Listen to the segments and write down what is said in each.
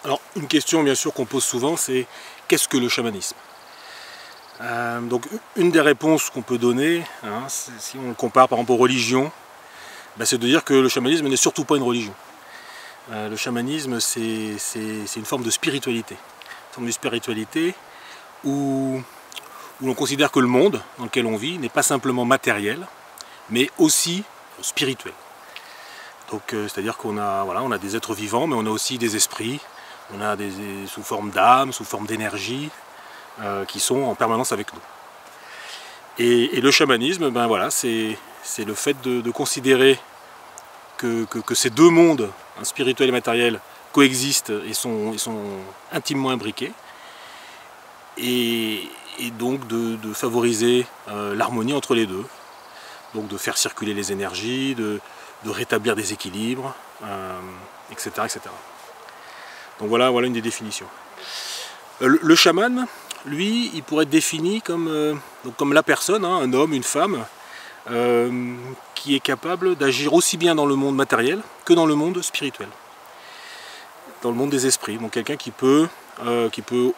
Alors, une question bien sûr qu'on pose souvent, c'est qu'est-ce que le chamanisme? Donc, une des réponses qu'on peut donner, hein, si on le compare par exemple aux religions, c'est de dire que le chamanisme n'est surtout pas une religion. Le chamanisme, c'est une forme de spiritualité. Une forme de spiritualité où l'on considère que le monde dans lequel on vit n'est pas simplement matériel, mais aussi spirituel. Donc, c'est-à-dire qu'on a, voilà, on a des êtres vivants, mais on a aussi des esprits. On a sous forme d'âme, sous forme d'énergie, qui sont en permanence avec nous. Et le chamanisme, voilà, c'est le fait de considérer que ces deux mondes, spirituel et matériel, coexistent et sont intimement imbriqués. Et donc de favoriser l'harmonie entre les deux. Donc de faire circuler les énergies, de rétablir des équilibres, etc., etc. Donc voilà une des définitions. Le chaman, lui, il pourrait être défini comme la personne, hein, un homme, une femme, qui est capable d'agir aussi bien dans le monde matériel que dans le monde spirituel, dans le monde des esprits. Donc quelqu'un qui peut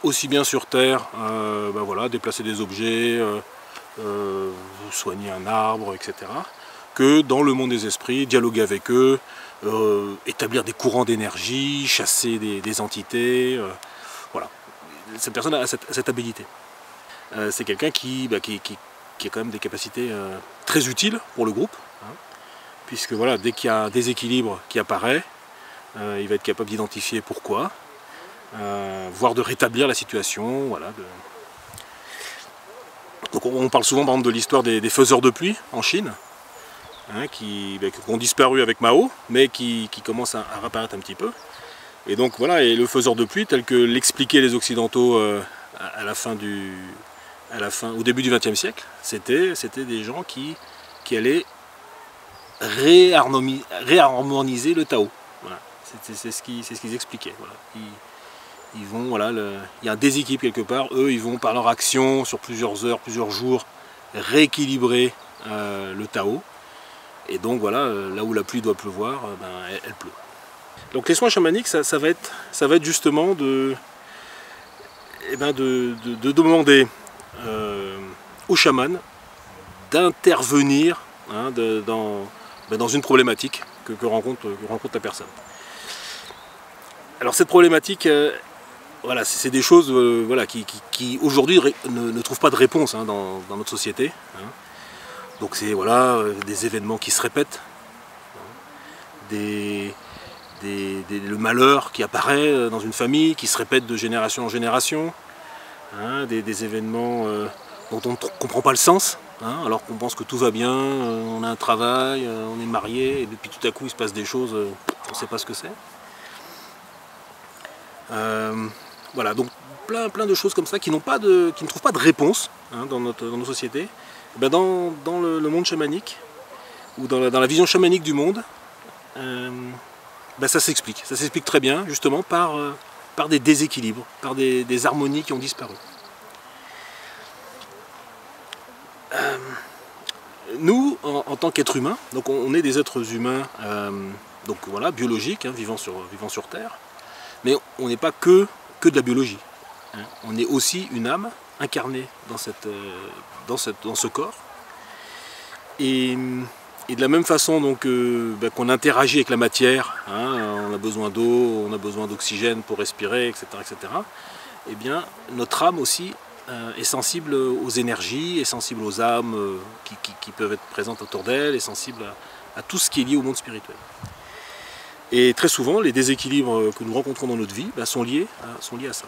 aussi bien sur Terre voilà, déplacer des objets, soigner un arbre, etc., que dans le monde des esprits, dialoguer avec eux, établir des courants d'énergie, chasser des entités, voilà. Cette personne a cette habilité. C'est quelqu'un qui a quand même des capacités très utiles pour le groupe, hein, puisque voilà, dès qu'il y a un déséquilibre qui apparaît, il va être capable d'identifier pourquoi, voire de rétablir la situation. Voilà, Donc on parle souvent par exemple de l'histoire des faiseurs de pluie en Chine, hein, qui ont disparu avec Mao, mais qui commencent à réapparaître un petit peu. Et donc voilà, et le faiseur de pluie, tel que l'expliquaient les Occidentaux au début du XXe siècle, c'était des gens qui allaient réharmoniser le Tao. Voilà. C'est ce qu'ils expliquaient. Voilà. Ils vont, voilà, il y a un déséquilibre quelque part, eux ils vont par leur action sur plusieurs heures, plusieurs jours, rééquilibrer le Tao. Et donc voilà, là où la pluie doit pleuvoir, elle pleut. Donc les soins chamaniques, ça va être justement de demander au chaman d'intervenir, hein, dans une problématique que rencontre la personne. Alors cette problématique, voilà, c'est des choses voilà, qui aujourd'hui ne trouvent pas de réponse, hein, dans notre société. Hein. Donc c'est voilà, des événements qui se répètent, hein, le malheur qui apparaît dans une famille, qui se répète de génération en génération, hein, des événements dont on ne comprend pas le sens, hein, alors qu'on pense que tout va bien, on a un travail, on est marié, et puis tout à coup il se passe des choses, on ne sait pas ce que c'est. Voilà, donc plein de choses comme ça qui ne trouvent pas de réponse, hein, dans nos sociétés. Dans le monde chamanique, ou dans la vision chamanique du monde, ça s'explique très bien justement par des déséquilibres, par des harmonies qui ont disparu. Nous, en tant qu'êtres humains, donc on est des êtres humains, donc voilà, biologiques, hein, vivant sur Terre, mais on n'est pas que de la biologie. Hein. On est aussi une âme incarnée dans ce corps. Et de la même façon donc, qu'on interagit avec la matière, hein, on a besoin d'eau, on a besoin d'oxygène pour respirer, etc., etc., eh bien, notre âme aussi est sensible aux énergies, est sensible aux âmes qui peuvent être présentes autour d'elle, est sensible à tout ce qui est lié au monde spirituel. Et très souvent, les déséquilibres que nous rencontrons dans notre vie sont liés à ça.